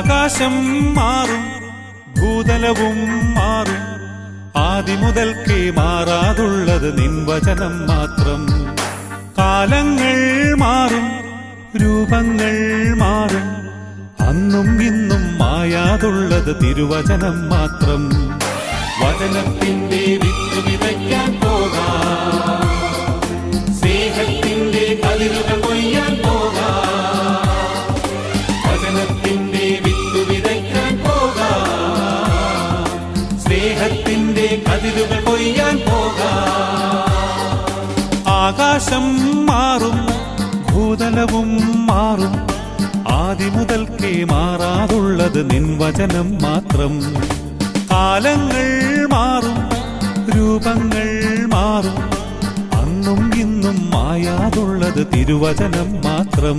ആകാശം മാറും, ഭൂതലവും മാറും, ആദിമുതൽക്കേ മാറാതുള്ളത് നിൻ വചനം മാത്രം. കാലങ്ങൾ മാറും, രൂപങ്ങൾ മാറും, അന്നും ഇന്നും മായാതുള്ളത് തിരുവചനം മാത്രം. വചനത്തിന്റെ വിത്ത് വിതയ്ക്കാൻ പോകാം, സ്നേഹത്തിന്റെ കതിരുകൾ കൊയ്യാൻ പോകാം. വചനത്തിന്റെ വിത്ത് വിതയ്ക്കാൻ പോകാം, സ്നേഹത്തിന്റെ കതിരുകൾ കൊയ്യാൻ പോകാം. ആകാശം മാറും, ഭൂതലവും മാറും, ആദിമുതൽക്കേ മാറാതുള്ളത് നിൻ വചനം മാത്രം. കാലങ്ങൾ മാറും, രൂപങ്ങൾ മാറും, അന്നും ഇന്നും മായാതുള്ളത് തിരുവചനം മാത്രം.